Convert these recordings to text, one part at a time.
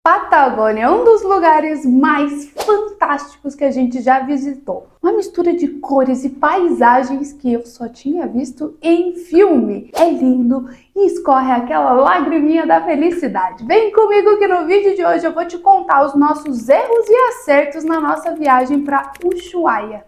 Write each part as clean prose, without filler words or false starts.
Patagônia é um dos lugares mais fantásticos que a gente já visitou. Uma mistura de cores e paisagens que eu só tinha visto em filme. É lindo e escorre aquela lagriminha da felicidade. Vem comigo que no vídeo de hoje eu vou te contar os nossos erros e acertos na nossa viagem para Ushuaia.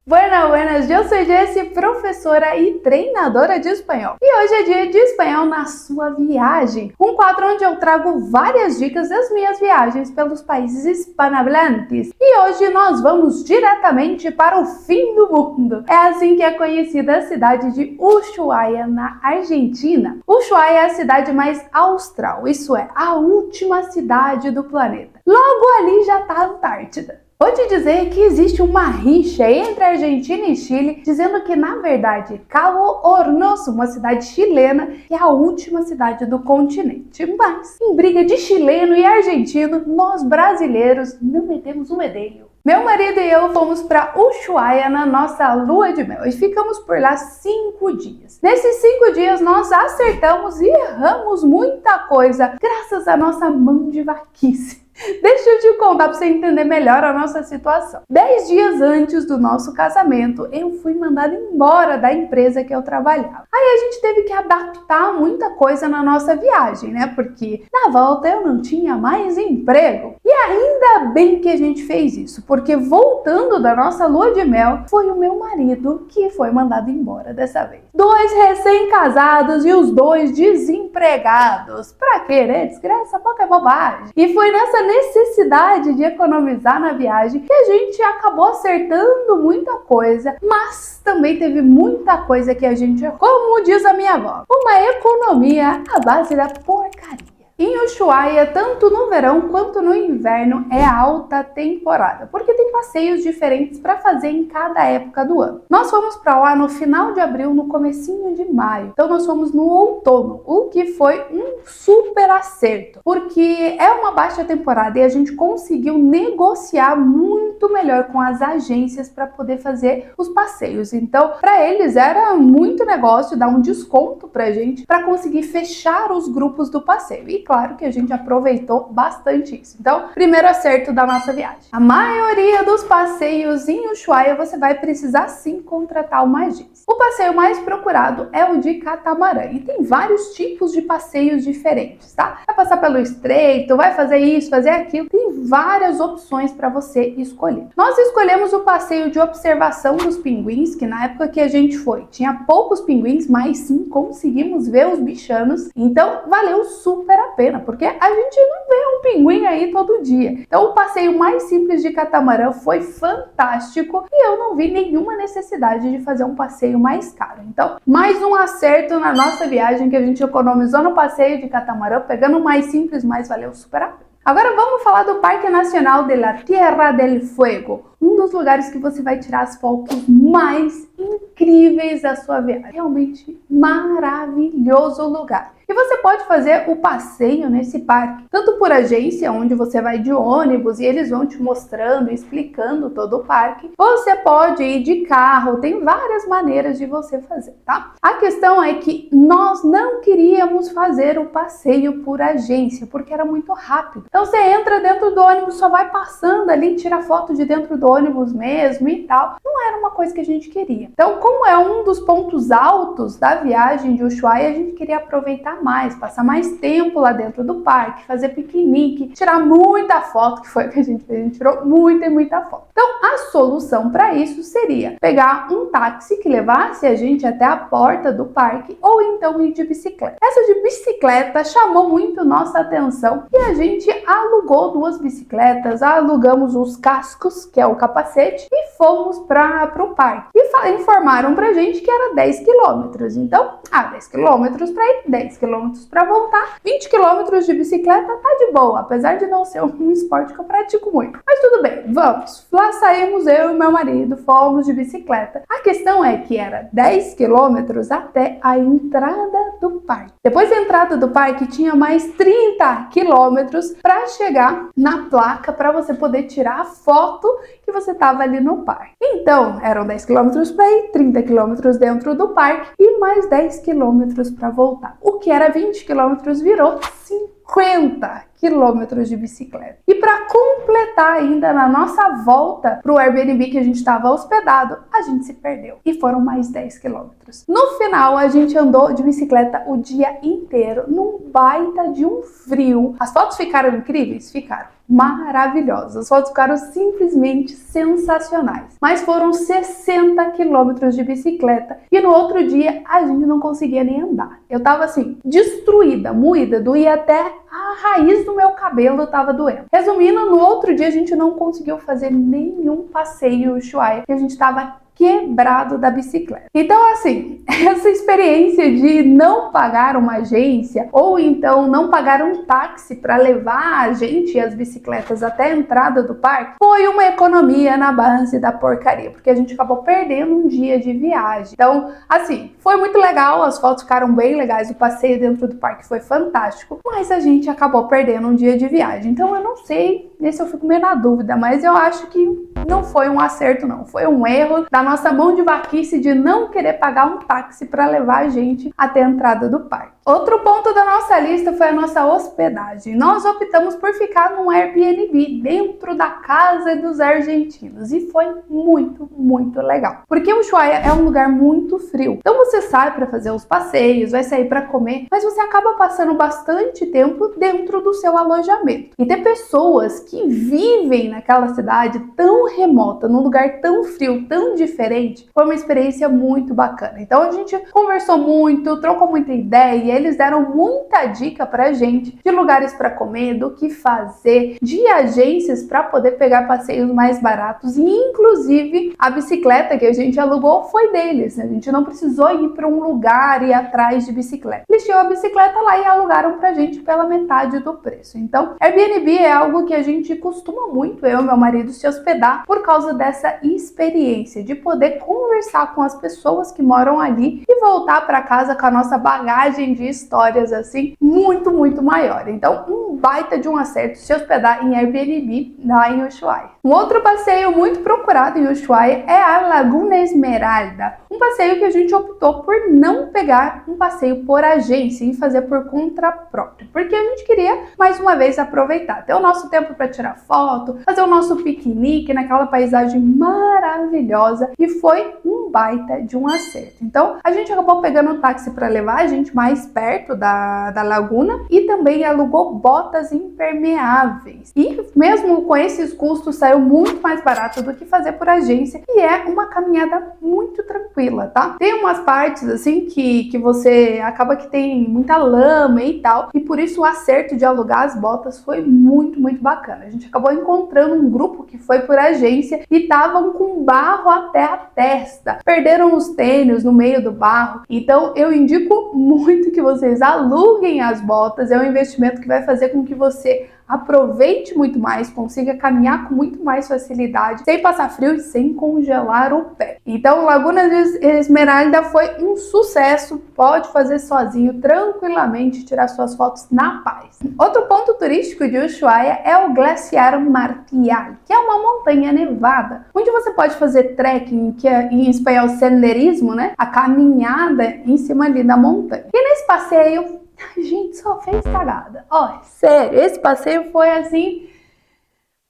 Buenas, eu sou Jessie, professora e treinadora de espanhol. E hoje é dia de espanhol na sua viagem, um quadro onde eu trago várias dicas das minhas viagens pelos países hispanohablantes. E hoje nós vamos diretamente para o fim do mundo. É assim que é conhecida a cidade de Ushuaia, na Argentina. Ushuaia é a cidade mais austral, isso é, a última cidade do planeta. Logo ali já está a Antártida. Vou te dizer que existe uma rixa entre Argentina e Chile, dizendo que, na verdade, Cabo Hornoso, uma cidade chilena, é a última cidade do continente. Mas, em briga de chileno e argentino, nós brasileiros não metemos um medelho. Meu marido e eu fomos para Ushuaia na nossa lua de mel e ficamos por lá 5 dias. Nesses 5 dias nós acertamos e erramos muita coisa, graças à nossa mão de vaquice. Deixa eu te contar para você entender melhor a nossa situação. 10 dias antes do nosso casamento, eu fui mandada embora da empresa que eu trabalhava. Aí a gente teve que adaptar muita coisa na nossa viagem, né? Porque na volta eu não tinha mais emprego. E ainda bem que a gente fez isso, porque voltando da nossa lua de mel, foi o meu marido que foi mandado embora dessa vez. 2 recém-casados e os 2 desempregados. Pra quê, né? Desgraça, pouca bobagem. E foi nessa necessidade de economizar na viagem que a gente acabou acertando muita coisa, mas também teve muita coisa que a gente, como diz a minha avó, uma economia à base da porcaria. Em Ushuaia, tanto no verão quanto no inverno, é alta temporada, porque tem passeios diferentes para fazer em cada época do ano. Nós fomos para lá no final de abril, no comecinho de maio, então nós fomos no outono, o que foi um super acerto, porque é uma baixa temporada e a gente conseguiu negociar muito melhor com as agências para poder fazer os passeios. Então, para eles era muito negócio dar um desconto pra gente para conseguir fechar os grupos do passeio. E claro que a gente aproveitou bastante isso. Então, primeiro acerto da nossa viagem. A maioria dos passeios em Ushuaia você vai precisar sim contratar uma agência. O passeio mais procurado é o de catamarã e tem vários tipos de passeios diferentes, tá? Vai passar pelo estreito, vai fazer isso, fazer aquilo. Tem várias opções para você escolher. Nós escolhemos o passeio de observação dos pinguins, que na época que a gente foi, tinha poucos pinguins, mas sim conseguimos ver os bichanos. Então, valeu super a pena, porque a gente não vê um pinguim aí todo dia. Então o passeio mais simples de catamarã foi fantástico e eu não vi nenhuma necessidade de fazer um passeio mais caro. Então, mais um acerto na nossa viagem que a gente economizou no passeio de catamarã, pegando o mais simples, mas valeu super a pena. Agora vamos falar do Parque Nacional de la Tierra del Fuego, um dos lugares que você vai tirar as fotos mais incríveis da sua viagem. Realmente maravilhoso lugar. E você pode fazer o passeio nesse parque, tanto por agência, onde você vai de ônibus e eles vão te mostrando e explicando todo o parque. Você pode ir de carro, tem várias maneiras de você fazer, tá? A questão é que nós não queríamos fazer o passeio por agência, porque era muito rápido. Então você entra dentro do ônibus, só vai passando ali, tira foto de dentro do ônibus mesmo e tal. Não era uma coisa que a gente queria. Então, como é um dos pontos altos da viagem de Ushuaia, a gente queria aproveitar mais, passar mais tempo lá dentro do parque, fazer piquenique, tirar muita foto, que foi o que a gente fez, a gente tirou muita foto. Então, a solução para isso seria pegar um táxi que levasse a gente até a porta do parque ou então ir de bicicleta. Essa de bicicleta chamou muito nossa atenção e a gente alugou 2 bicicletas, alugamos os cascos, que é o capacete, e fomos para o parque. E informaram pra gente que era 10 quilômetros. Então, 10 quilômetros para ir, 10 quilômetros para voltar, 20 quilômetros de bicicleta tá de boa, apesar de não ser um esporte que eu pratico muito. Mas tudo bem, vamos. Lá lá saímos eu e meu marido, fomos de bicicleta. A questão é que era 10 quilômetros até a entrada do parque. Depois da entrada do parque tinha mais 30 quilômetros para chegar na placa para você poder tirar a foto que você estava ali no parque. Então, eram 10 quilômetros para ir, 30 quilômetros dentro do parque e mais 10 quilômetros para voltar. O que era 20 quilômetros virou 50 quilômetros de bicicleta. E para completar ainda na nossa volta para o Airbnb que a gente estava hospedado, a gente se perdeu. E foram mais 10 quilômetros. No final, a gente andou de bicicleta o dia inteiro, num baita de um frio. As fotos ficaram incríveis? Ficaram. Maravilhosas. As fotos ficaram simplesmente sensacionais. Mas foram 60 quilômetros de bicicleta e no outro dia a gente não conseguia nem andar. Eu tava assim, destruída, moída, doía até a raiz do meu cabelo tava doendo. Resumindo, no outro dia a gente não conseguiu fazer nenhum passeio em Ushuaia, porque a gente tava quebrado da bicicleta. Então, assim, essa experiência de não pagar uma agência ou então não pagar um táxi para levar a gente e as bicicletas até a entrada do parque foi uma economia na base da porcaria, porque a gente acabou perdendo um dia de viagem. Então, assim, foi muito legal, as fotos ficaram bem legais, o passeio dentro do parque foi fantástico, mas a gente acabou perdendo um dia de viagem. Então, eu não sei, nesse eu fico meio na dúvida, mas eu acho que não foi um acerto não, foi um erro da nossa mão de vaquice de não querer pagar um táxi para levar a gente até a entrada do parque. Outro ponto da nossa lista foi a nossa hospedagem. Nós optamos por ficar num Airbnb dentro da casa dos argentinos e foi muito, muito legal. Porque o Ushuaia é um lugar muito frio. Então você sai para fazer os passeios, vai sair para comer, mas você acaba passando bastante tempo dentro do seu alojamento. E ter pessoas que vivem naquela cidade tão remota, num lugar tão frio, tão diferente, foi uma experiência muito bacana. Então a gente conversou muito, trocou muita ideia, eles deram muita dica pra gente de lugares para comer, do que fazer, de agências para poder pegar passeios mais baratos e inclusive a bicicleta que a gente alugou foi deles. A gente não precisou ir para um lugar e ir atrás de bicicleta. Eles tinham a bicicleta lá e alugaram pra gente pela metade do preço. Então, Airbnb é algo que a gente costuma muito, eu e meu marido, se hospedar por causa dessa experiência de poder conversar com as pessoas que moram ali e voltar para casa com a nossa bagagem de histórias assim muito, muito maior. Então, um baita de um acerto se hospedar em Airbnb lá em Ushuaia. Um outro passeio muito procurado em Ushuaia é a Laguna Esmeralda. Um passeio que a gente optou por não pegar um passeio por agência e fazer por conta própria, porque a gente queria mais uma vez aproveitar, ter o nosso tempo para tirar foto, fazer o nosso piquenique naquela paisagem maravilhosa e foi um baita de um acerto. Então a gente acabou pegando um táxi para levar a gente mais perto da laguna e também alugou botas impermeáveis. E mesmo com esses custos saiu muito mais barato do que fazer por agência e é uma caminhada muito tranquila, tá? Tem umas partes assim que você acaba que tem muita lama e tal, e por isso o acerto de alugar as botas foi muito, muito bacana. A gente acabou encontrando um grupo que foi por agência e estavam com barro até a testa. Perderam os tênis no meio do barro. Então eu indico muito que vocês aluguem as botas. É um investimento que vai fazer com que você aproveite muito mais, consiga caminhar com muito mais facilidade, sem passar frio e sem congelar o pé. Então, Laguna Esmeralda foi um sucesso, pode fazer sozinho, tranquilamente, tirar suas fotos na paz. Outro ponto turístico de Ushuaia é o Glaciar Martial, que é uma montanha nevada, onde você pode fazer trekking, que é em espanhol senderismo, né? A caminhada em cima ali da montanha. E nesse passeio, a gente só fez cagada. Olha, sério, esse passeio foi assim,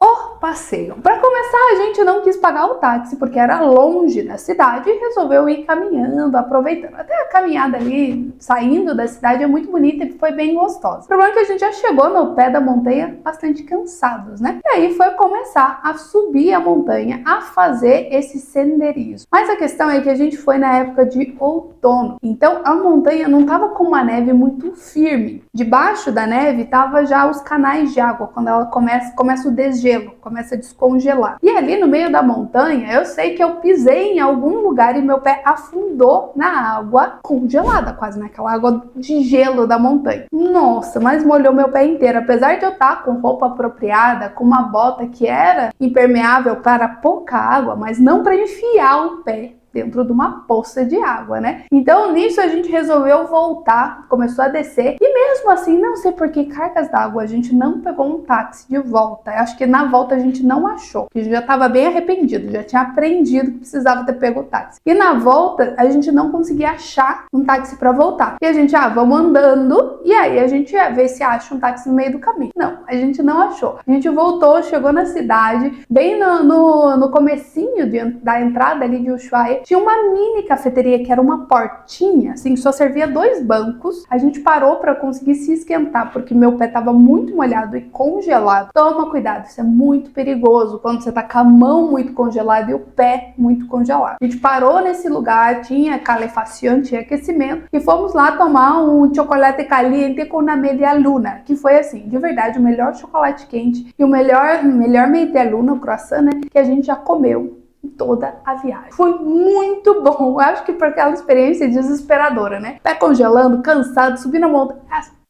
o passeio. Para começar, a gente não quis pagar o táxi porque era longe da cidade e resolveu ir caminhando, aproveitando. Até a caminhada ali, saindo da cidade, é muito bonita e foi bem gostosa. O problema é que a gente já chegou no pé da montanha bastante cansados, né? E aí foi começar a subir a montanha, a fazer esse senderismo. Mas a questão é que a gente foi na época de outono, então a montanha não estava com uma neve muito firme. Debaixo da neve tava já os canais de água, quando ela começa o desgelo gelo, começa a descongelar. E ali no meio da montanha, eu sei que eu pisei em algum lugar e meu pé afundou na água congelada, quase naquela água de gelo da montanha. Nossa, mas molhou meu pé inteiro. Apesar de eu estar com roupa apropriada, com uma bota que era impermeável para pouca água, mas não para enfiar o pé dentro de uma poça de água, né? Então nisso a gente resolveu voltar, começou a descer e mesmo assim, não sei por que cargas d'água, a gente não pegou um táxi de volta. Eu acho que na volta a gente não achou, que a gente já estava bem arrependido, já tinha aprendido que precisava ter pego o táxi. E na volta a gente não conseguia achar um táxi para voltar. E a gente, vamos andando e aí a gente ia ver se acha um táxi no meio do caminho. Não, a gente não achou. A gente voltou, chegou na cidade, bem no comecinho da entrada ali de Ushuaia, tinha uma mini cafeteria que era uma portinha, assim, só servia 2 bancos. A gente parou para conseguir se esquentar, porque meu pé estava muito molhado e congelado. Toma cuidado, isso é muito perigoso quando você tá com a mão muito congelada e o pé muito congelado. A gente parou nesse lugar, tinha calefação, tinha aquecimento, e fomos lá tomar um chocolate caliente com uma media luna, que foi assim, de verdade, o melhor chocolate quente e o melhor media luna, o croissant, né, que a gente já comeu em toda a viagem. Foi muito bom, eu acho que por aquela experiência desesperadora, né? Pé congelando, cansado, subindo a montanha.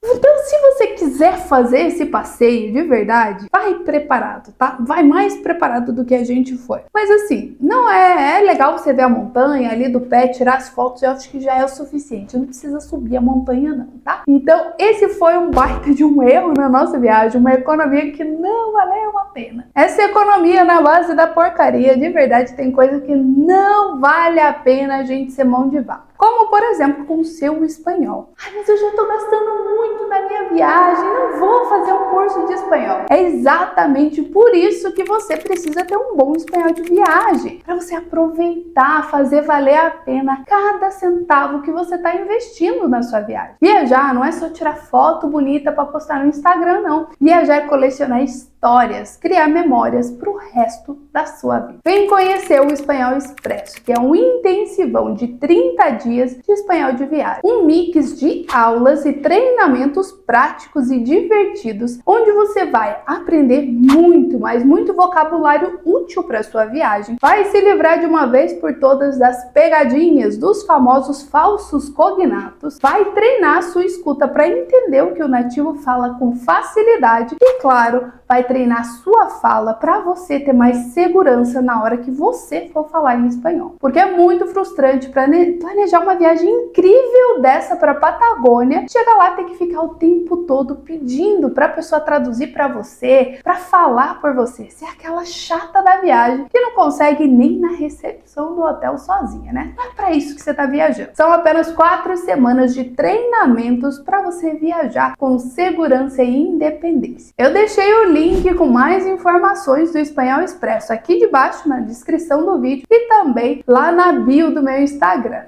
Então, se você quiser fazer esse passeio de verdade, vai preparado, tá? Vai mais preparado do que a gente foi. Mas assim, não é legal você ver a montanha ali do pé, tirar as fotos, eu acho que já é o suficiente. Não precisa subir a montanha não, tá? Então, esse foi um baita de um erro na nossa viagem, uma economia que não valeu a pena. Essa economia na base da porcaria, de verdade, tem coisa que não vale a pena a gente ser mão de vaca. Como, por exemplo, com o seu espanhol. Ai, mas eu já tô gastando muito na minha viagem, não vou fazer um curso de espanhol. É exatamente por isso que você precisa ter um bom espanhol de viagem. Para você aproveitar, fazer valer a pena cada centavo que você está investindo na sua viagem. Viajar não é só tirar foto bonita para postar no Instagram, não. Viajar é colecionar histórias, criar memórias para o resto da sua vida. Vem conhecer o Espanhol Expresso, que é um intensivão de 30 dias de espanhol de viagem. Um mix de aulas e treinamentos práticos e divertidos, onde você vai aprender muito, mas muito vocabulário útil para sua viagem. Vai se livrar de uma vez por todas das pegadinhas dos famosos falsos cognatos. Vai treinar sua escuta para entender o que o nativo fala com facilidade e, claro, vai treinar sua fala para você ter mais segurança na hora que você for falar em espanhol. Porque é muito frustrante planejar uma viagem incrível dessa para Patagônia, chega lá tem que ficar o tempo todo pedindo para a pessoa traduzir para você, para falar por você. Você é aquela chata da viagem que não consegue nem na recepção do hotel sozinha, né? Não é para isso que você está viajando. São apenas 4 semanas de treinamentos para você viajar com segurança e independência. Eu deixei o link com mais informações do Espanhol Expresso aqui debaixo na descrição do vídeo e também lá na bio do meu Instagram.